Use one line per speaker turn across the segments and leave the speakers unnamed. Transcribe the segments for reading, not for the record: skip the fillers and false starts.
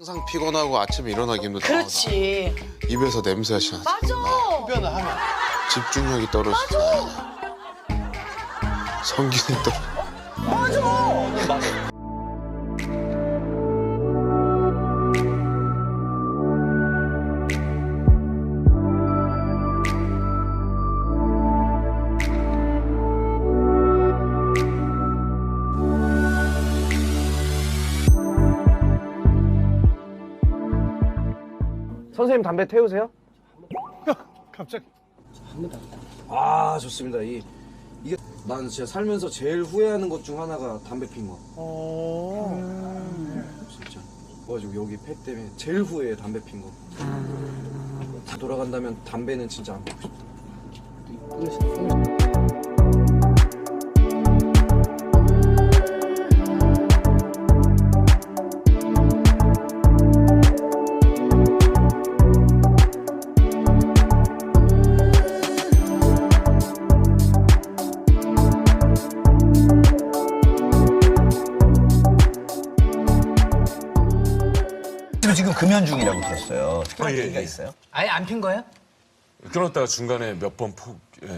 항상 피곤하고 아침에 일어나기 힘들다.
그렇지.
입에서 냄새가 나지.
맞아.
흡연을 하면
집중력이 떨어지고. 성기능 떨어.
맞아.
선생님 담배 태우세요?
갑자기
아 좋습니다. 이게 난 진짜 살면서 제일 후회하는 것 중 하나가 담배 핀 거. 진짜. 그래가지고 여기 폐 때문에 제일 후회해 담배 핀 거. 다 돌아간다면 담배는 진짜 안 피고 싶다.
지금 금연 중이라고 들었어요. 특별한 계기가 있어요?
아예 안 핀 거예요?
끊었다가 중간에 몇 번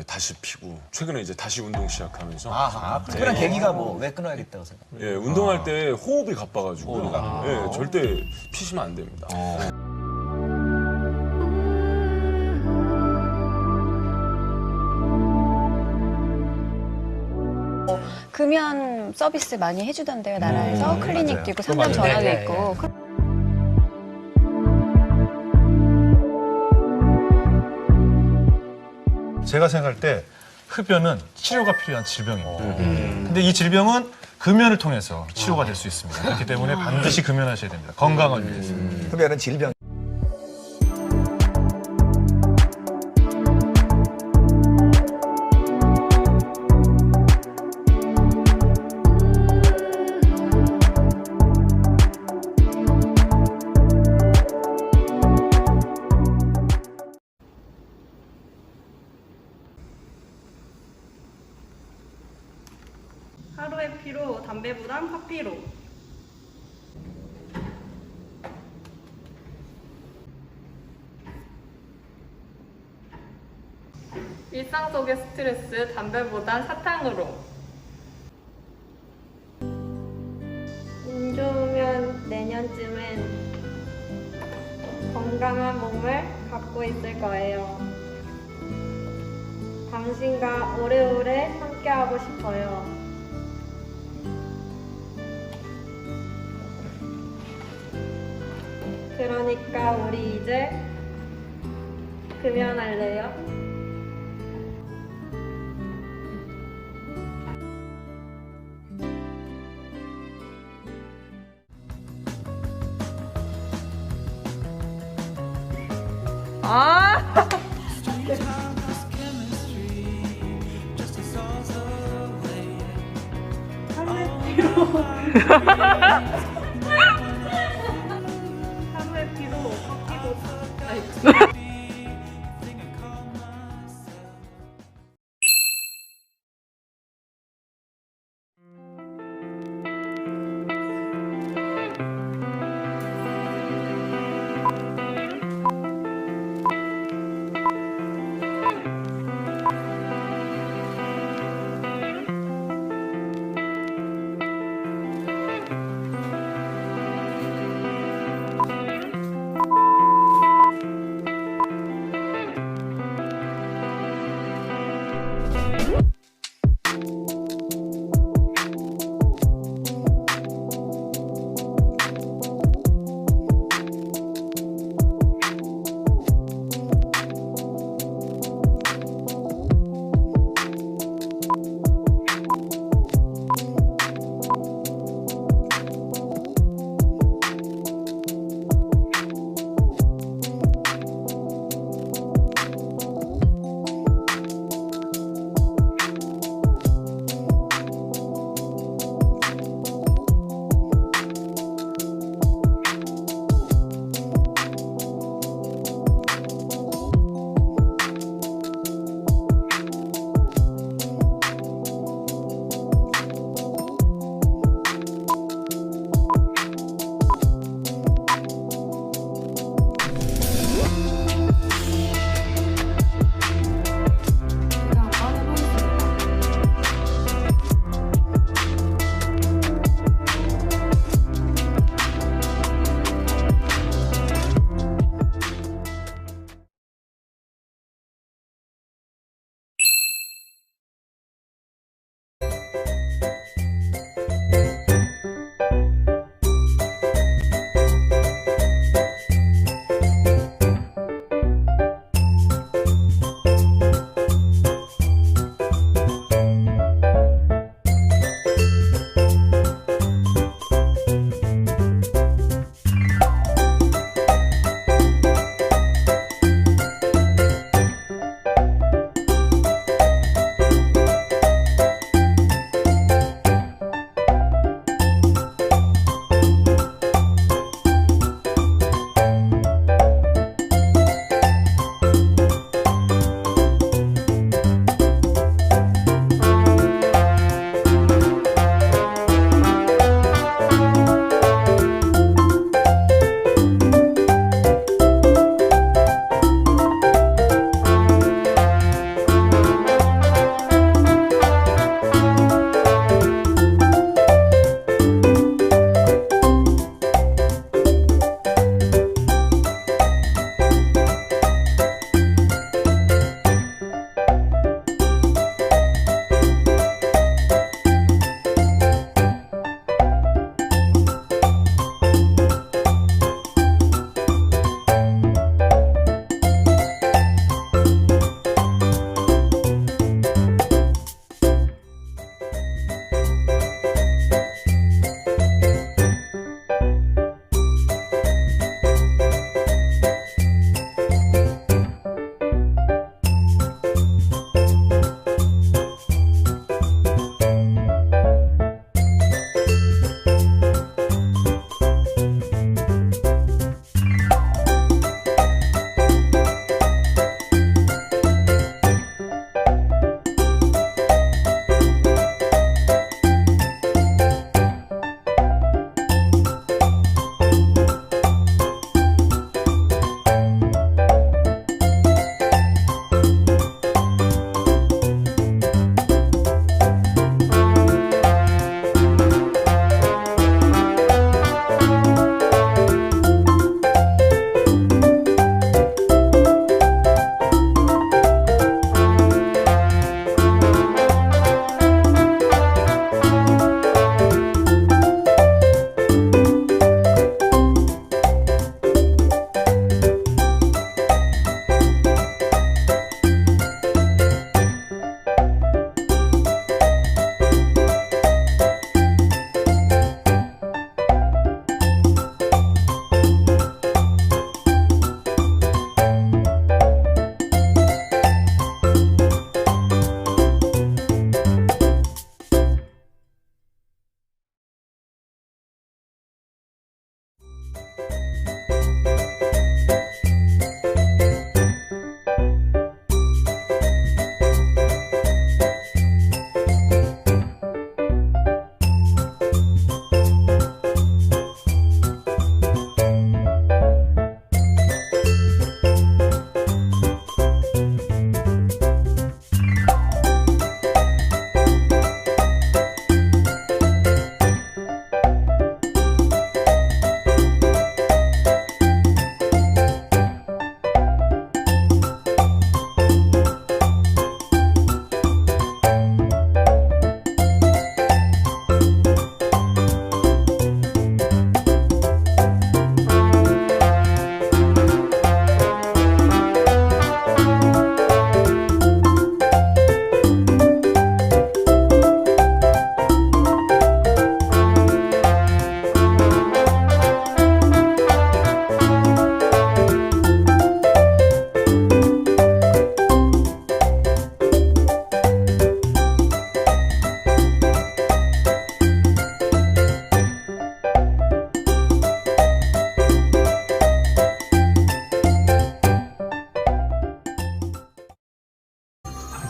다시 피고 최근에 이제 다시 운동 시작하면서
아하, 특별한 계기가 뭐 왜 끊어야겠다고 생각?
예, 운동할 때 호흡이 가빠가지고 예, 절대 피시면 안 됩니다.
금연 서비스 많이 해주던데요, 나라에서. 클리닉도 있고, 상담 전화도
네,
있고.
제가 생각할 때 흡연은 치료가 필요한 질병입니다. 근데 이 질병은 금연을 통해서 치료가 될 수 있습니다. 그렇기 때문에 반드시 금연하셔야 됩니다. 건강을 위해서.
흡연은 질병.
하루의 피로, 담배보단 커피로. 일상 속의 스트레스, 담배보단 사탕으로. 운 좋으면 내년쯤엔 건강한 몸을 갖고 있을 거예요. 당신과 오래오래 함께하고 싶어요. 그러니까 우리 이제 금연할래요? 하루의 피로 커피보다.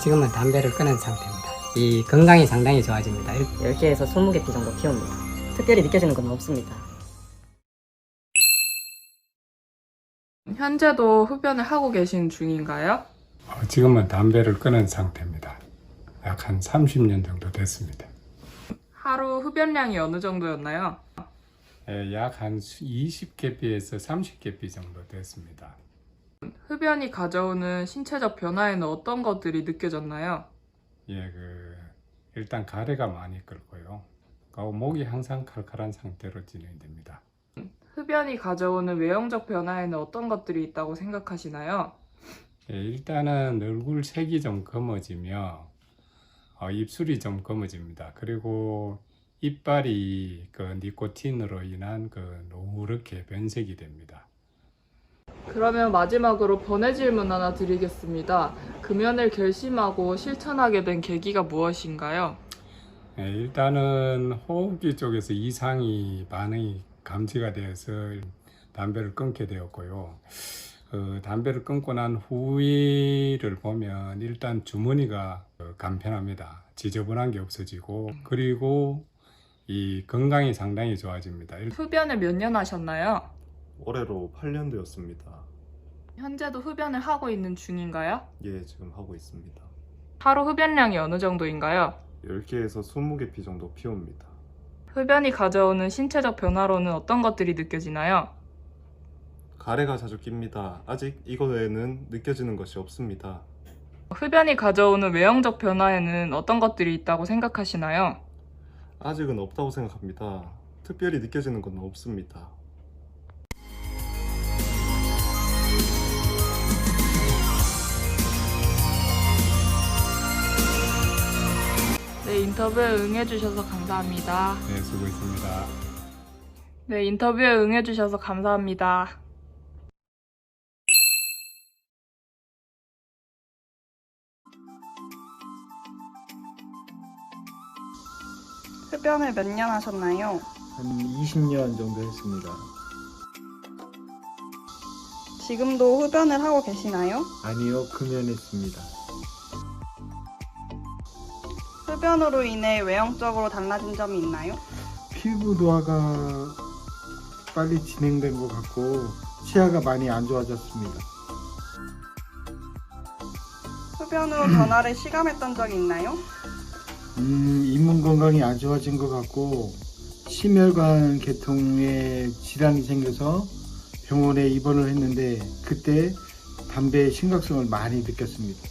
지금은 담배를 끊은 상태입니다. 이 건강이 상당히 좋아집니다.
10개에서 20개 피 정도 피웁니다. 특별히 느껴지는 건 없습니다.
현재도 흡연을 하고 계신 중인가요?
지금은 담배를 끊은 상태입니다. 약 한 30년 정도 됐습니다.
하루 흡연량이 어느 정도였나요?
약 한 20개피에서 30개피 정도 됐습니다.
흡연이 가져오는 신체적 변화에는 어떤 것들이 느껴졌나요?
일단 가래가 많이 끓고요. 목이 항상 칼칼한 상태로 진행됩니다.
흡연이 가져오는 외형적 변화에는 어떤 것들이 있다고 생각하시나요?
일단은 얼굴 색이 좀 검어지며 입술이 좀 검어집니다. 그리고 이빨이 니코틴으로 인한 노랗게 변색이 됩니다.
그러면 마지막으로 번외 질문 하나 드리겠습니다. 금연을 결심하고 실천하게 된 계기가 무엇인가요?
일단은 호흡기 쪽에서 이상이 반응이 감지가 되어서 담배를 끊게 되었고요. 담배를 끊고 난 후를 보면 일단 주머니가 간편합니다. 지저분한 게 없어지고 그리고 이 건강이 상당히 좋아집니다.
흡연을 몇 년 하셨나요?
올해로 8년 되었습니다.
현재도 흡연을 하고 있는 중인가요?
예, 지금 하고 있습니다.
하루 흡연량이 어느 정도인가요?
10개에서 20개 피 정도 피웁니다.
흡연이 가져오는 신체적 변화로는 어떤 것들이 느껴지나요?
가래가 자주 낍니다. 아직 이거 외에는 느껴지는 것이 없습니다.
흡연이 가져오는 외형적 변화에는 어떤 것들이 있다고 생각하시나요?
아직은 없다고 생각합니다. 특별히 느껴지는 건 없습니다.
네, 인터뷰에 응해주셔서 감사합니다.
네, 수고했습니다.
네, 인터뷰에 응해주셔서 감사합니다. 흡연을 몇 년 하셨나요?
한 20년 정도 했습니다.
지금도 흡연을 하고 계시나요?
아니요, 금연했습니다.
흡연으로 인해 외형적으로 달라진 점이 있나요?
피부 노화가 빨리 진행된 것 같고 치아가 많이 안 좋아졌습니다.
흡연으로 변화를 시감했던 적이 있나요?
잇몸 건강이 안 좋아진 것 같고 심혈관 계통에 질환이 생겨서 병원에 입원을 했는데 그때 담배의 심각성을 많이 느꼈습니다.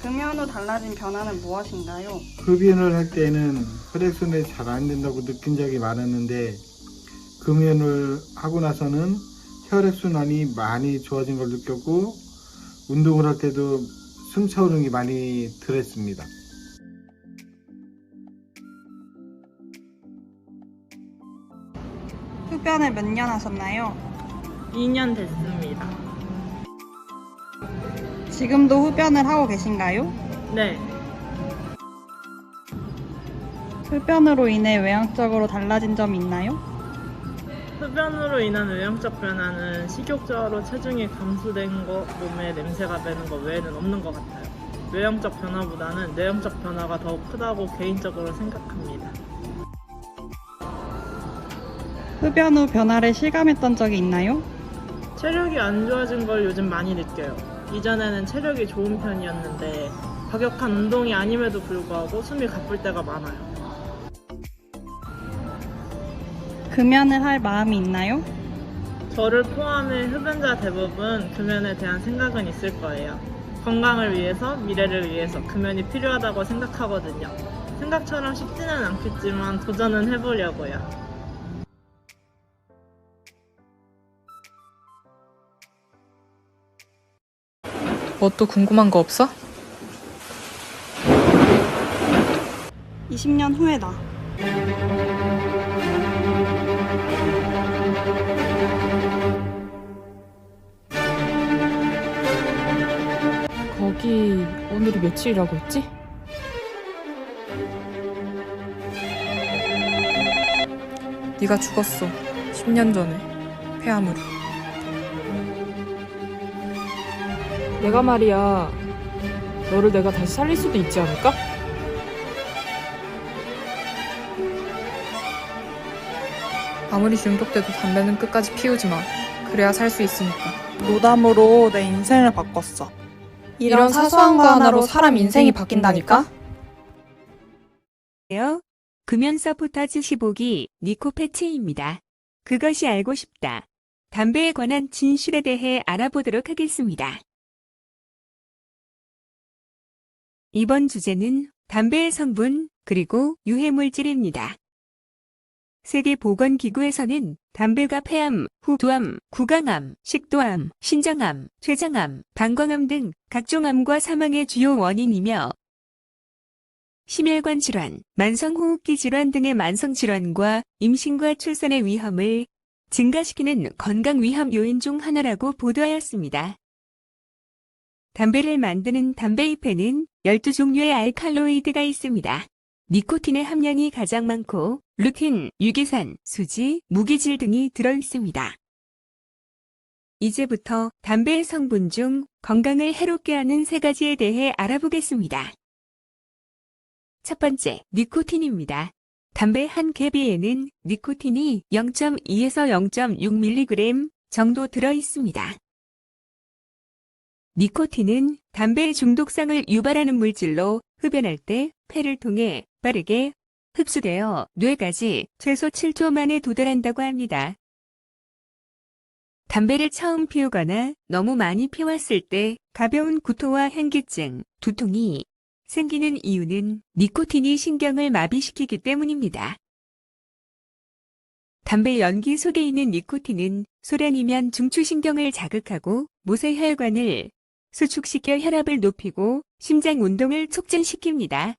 금연 후 달라진 변화는 무엇인가요?
흡연을 할 때는 혈액순환이 잘 안 된다고 느낀 적이 많았는데 금연을 하고 나서는 혈액순환이 많이 좋아진 걸 느꼈고 운동을 할 때도 숨 차오르는 게 많이 덜했습니다.
흡연을 몇 년 하셨나요?
2년 됐습니다.
지금도 흡연을 하고 계신가요?
네.
흡연으로 인해 외형적으로 달라진 점이 있나요?
흡연으로 인한 외형적 변화는 식욕저하로 체중이 감소된 거, 몸에 냄새가 배는 거 외에는 없는 것 같아요. 외형적 변화보다는 내형적 변화가 더 크다고 개인적으로 생각합니다.
흡연 후 변화를 실감했던 적이 있나요?
체력이 안 좋아진 걸 요즘 많이 느껴요. 이전에는 체력이 좋은 편이었는데 과격한 운동이 아님에도 불구하고 숨이 가쁠 때가 많아요.
금연을 할 마음이 있나요?
저를 포함해 흡연자 대부분 금연에 대한 생각은 있을 거예요. 건강을 위해서, 미래를 위해서 금연이 필요하다고 생각하거든요. 생각처럼 쉽지는 않겠지만 도전은 해보려고요.
뭐 또 궁금한 거 없어? 20년 후에다. 거기 오늘이 며칠이라고 했지? 네가 죽었어. 10년 전에 폐암으로. 내가 말이야, 너를 내가 다시 살릴 수도 있지 않을까? 아무리 중독돼도 담배는 끝까지 피우지 마. 그래야 살 수 있으니까.
노담으로 내 인생을 바꿨어.
이런 사소한 거 하나로 사람 인생이 바뀐다니까?
금연 서포터즈 15기 니코 패치입니다. 그것이 알고 싶다. 담배에 관한 진실에 대해 알아보도록 하겠습니다. 이번 주제는 담배의 성분 그리고 유해물질입니다. 세계보건기구에서는 담배가 폐암, 후두암, 구강암, 식도암, 신장암, 췌장암, 방광암 등 각종 암과 사망의 주요 원인이며 심혈관 질환, 만성호흡기 질환 등의 만성질환과 임신과 출산의 위험을 증가시키는 건강 위험 요인 중 하나라고 보도하였습니다. 담배를 만드는 담배잎에는 12종류의 알칼로이드가 있습니다. 니코틴의 함량이 가장 많고 루틴, 유기산, 수지, 무기질 등이 들어있습니다. 이제부터 담배의 성분 중 건강을 해롭게 하는 3가지에 대해 알아보겠습니다. 첫 번째, 니코틴입니다. 담배 한 개비에는 니코틴이 0.2에서 0.6mg 정도 들어있습니다. 니코틴은 담배의 중독성을 유발하는 물질로 흡연할 때 폐를 통해 빠르게 흡수되어 뇌까지 최소 7초 만에 도달한다고 합니다. 담배를 처음 피우거나 너무 많이 피웠을 때 가벼운 구토와 현기증, 두통이 생기는 이유는 니코틴이 신경을 마비시키기 때문입니다. 담배 연기 속에 있는 니코틴은 소량이면 중추신경을 자극하고 모세혈관을 수축시켜 혈압을 높이고 심장 운동을 촉진시킵니다.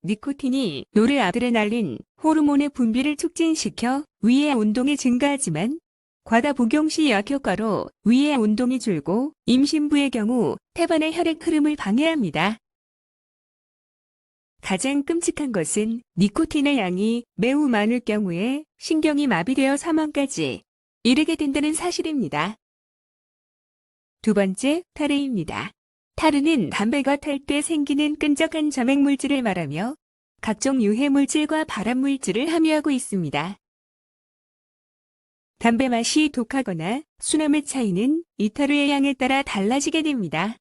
니코틴이 노르아드레날린, 호르몬의 분비를 촉진시켜 위의 운동이 증가하지만 과다 복용 시 역효과로 위의 운동이 줄고 임신부의 경우 태반의 혈액 흐름을 방해합니다. 가장 끔찍한 것은 니코틴의 양이 매우 많을 경우에 신경이 마비되어 사망까지 이르게 된다는 사실입니다. 두 번째, 타르입니다. 타르는 담배가 탈 때 생기는 끈적한 점액물질을 말하며 각종 유해물질과 발암물질을 함유하고 있습니다. 담배 맛이 독하거나 순함의 차이는 이 타르의 양에 따라 달라지게 됩니다.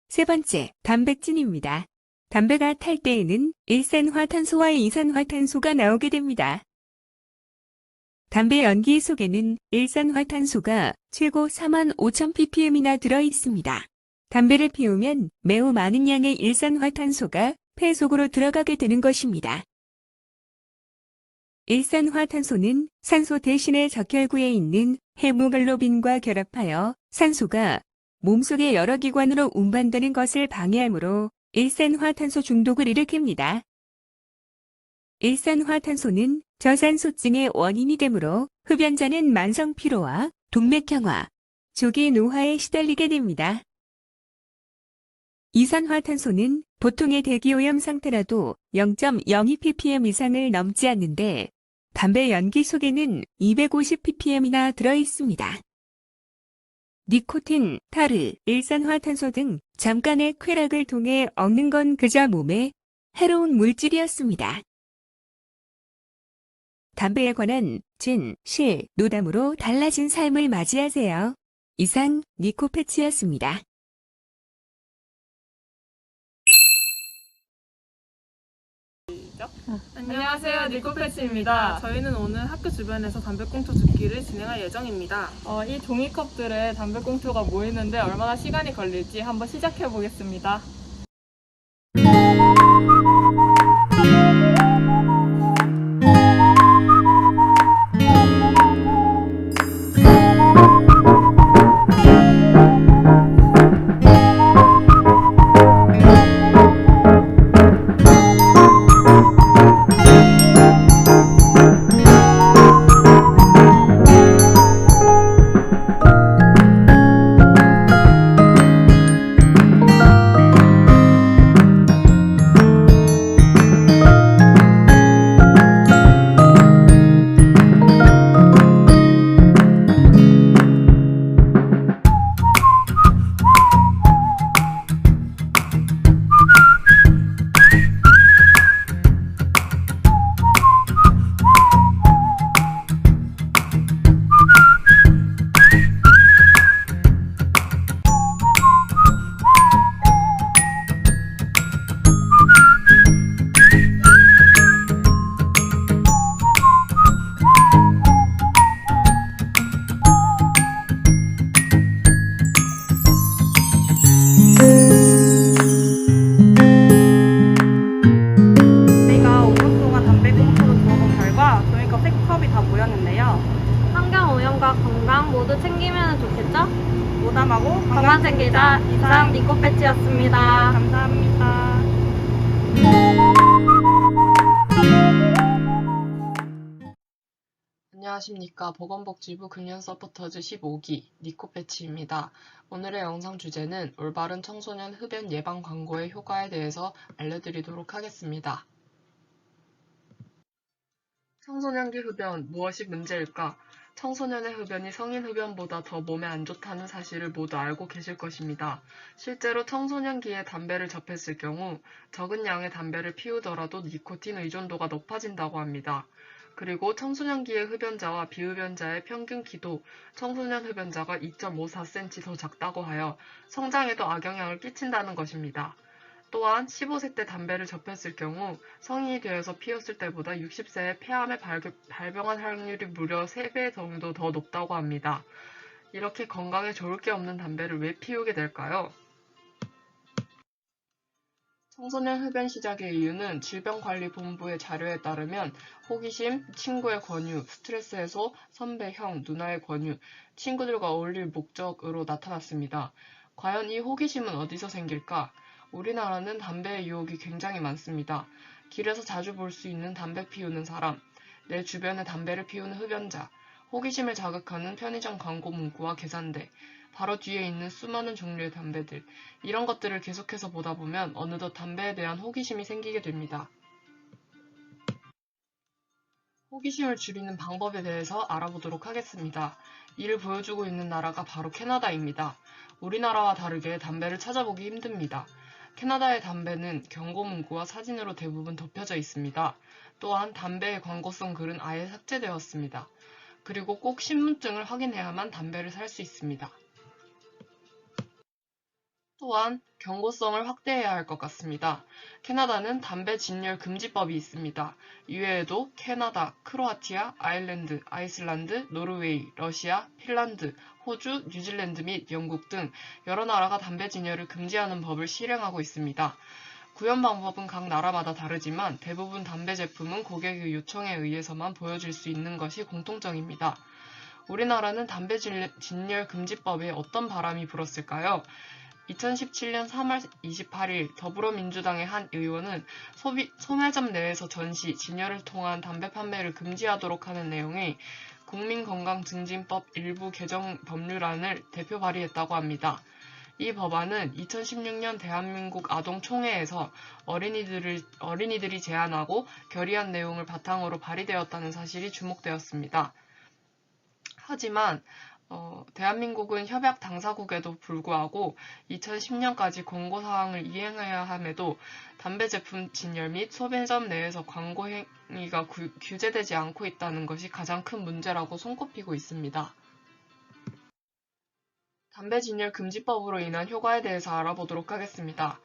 세 번째, 단백질입니다. 담배가 탈 때에는 일산화탄소와 이산화탄소가 나오게 됩니다. 담배 연기 속에는 일산화탄소가 최고 45,000ppm이나 들어있습니다. 담배를 피우면 매우 많은 양의 일산화탄소가 폐 속으로 들어가게 되는 것입니다. 일산화탄소는 산소 대신에 적혈구에 있는 헤모글로빈과 결합하여 산소가 몸속의 여러 기관으로 운반되는 것을 방해하므로 일산화탄소 중독을 일으킵니다. 일산화탄소는 저산소증의 원인이 되므로 흡연자는 만성 피로와 동맥경화, 조기 노화에 시달리게 됩니다. 이산화탄소는 보통의 대기오염 상태라도 0.02ppm 이상을 넘지 않는데 담배 연기 속에는 250ppm이나 들어있습니다. 니코틴, 타르, 일산화탄소 등 잠깐의 쾌락을 통해 얻는 건 그저 몸에 해로운 물질이었습니다. 담배에 관한 진, 실, 노담으로 달라진 삶을 맞이하세요. 이상 니코패치였습니다.
안녕하세요, 니코패치입니다. 저희는 오늘 학교 주변에서 담배꽁초 줍기를 진행할 예정입니다.
이 종이컵들에 담배꽁초가 모이는데 얼마나 시간이 걸릴지 한번 시작해 보겠습니다. 노담하고 건강 챙기자. 이상 니코패치였습니다. 감사합니다.
안녕하십니까. 보건복지부 금연 서포터즈 15기 니코패치입니다. 오늘의 영상 주제는 올바른 청소년 흡연 예방 광고의 효과에 대해서 알려드리도록 하겠습니다. 청소년기 흡연, 무엇이 문제일까? 청소년의 흡연이 성인 흡연보다 더 몸에 안 좋다는 사실을 모두 알고 계실 것입니다. 실제로 청소년기에 담배를 접했을 경우 적은 양의 담배를 피우더라도 니코틴 의존도가 높아진다고 합니다. 그리고 청소년기의 흡연자와 비흡연자의 평균 키도 청소년 흡연자가 2.54cm 더 작다고 하여 성장에도 악영향을 끼친다는 것입니다. 또한 15세 때 담배를 접했을 경우 성인이 되어서 피웠을 때보다 60세에 폐암에 발병할 확률이 무려 3배 정도 더 높다고 합니다. 이렇게 건강에 좋을 게 없는 담배를 왜 피우게 될까요? 청소년 흡연 시작의 이유는 질병관리본부의 자료에 따르면 호기심, 친구의 권유, 스트레스 해소, 선배, 형, 누나의 권유, 친구들과 어울릴 목적으로 나타났습니다. 과연 이 호기심은 어디서 생길까? 우리나라는 담배의 유혹이 굉장히 많습니다. 길에서 자주 볼 수 있는 담배 피우는 사람, 내 주변에 담배를 피우는 흡연자, 호기심을 자극하는 편의점 광고 문구와 계산대, 바로 뒤에 있는 수많은 종류의 담배들, 이런 것들을 계속해서 보다 보면 어느덧 담배에 대한 호기심이 생기게 됩니다. 호기심을 줄이는 방법에 대해서 알아보도록 하겠습니다. 이를 보여주고 있는 나라가 바로 캐나다입니다. 우리나라와 다르게 담배를 찾아보기 힘듭니다. 캐나다의 담배는 경고 문구와 사진으로 대부분 덮여져 있습니다. 또한 담배의 광고성 글은 아예 삭제되었습니다. 그리고 꼭 신분증을 확인해야만 담배를 살 수 있습니다. 또한 경고성을 확대해야 할 것 같습니다. 캐나다는 담배 진열 금지법이 있습니다. 이외에도 캐나다, 크로아티아, 아일랜드, 아이슬란드, 노르웨이, 러시아, 핀란드, 호주, 뉴질랜드 및 영국 등 여러 나라가 담배 진열을 금지하는 법을 실행하고 있습니다. 구현 방법은 각 나라마다 다르지만 대부분 담배 제품은 고객의 요청에 의해서만 보여질 수 있는 것이 공통점입니다. 우리나라는 담배 진열 금지법에 어떤 바람이 불었을까요? 2017년 3월 28일 더불어민주당의 한 의원은 소매점 내에서 전시, 진열을 통한 담배 판매를 금지하도록 하는 내용의 국민건강증진법 일부 개정 법률안을 대표 발의했다고 합니다. 이 법안은 2016년 대한민국 아동총회에서 어린이들이 제안하고 결의한 내용을 바탕으로 발의되었다는 사실이 주목되었습니다. 하지만 대한민국은 협약 당사국에도 불구하고 2010년까지 권고사항을 이행해야 함에도 담배 제품 진열 및 소매점 내에서 광고 행위가 규제되지 않고 있다는 것이 가장 큰 문제라고 손꼽히고 있습니다. 담배 진열 금지법으로 인한 효과에 대해서 알아보도록 하겠습니다.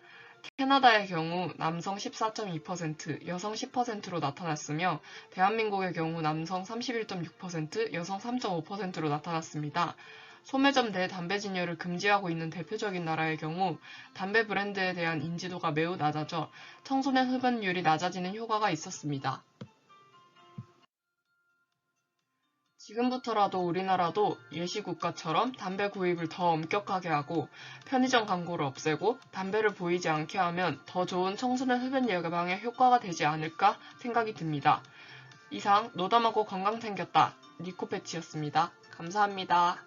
캐나다의 경우 남성 14.2%, 여성 10%로 나타났으며 대한민국의 경우 남성 31.6%, 여성 3.5%로 나타났습니다. 소매점 내 담배 진열을 금지하고 있는 대표적인 나라의 경우 담배 브랜드에 대한 인지도가 매우 낮아져 청소년 흡연율이 낮아지는 효과가 있었습니다. 지금부터라도 우리나라도 예시국가처럼 담배 구입을 더 엄격하게 하고 편의점 광고를 없애고 담배를 보이지 않게 하면 더 좋은 청소년 흡연 예방에 효과가 되지 않을까 생각이 듭니다. 이상 노담하고 건강 챙겼다 니코패치였습니다. 감사합니다.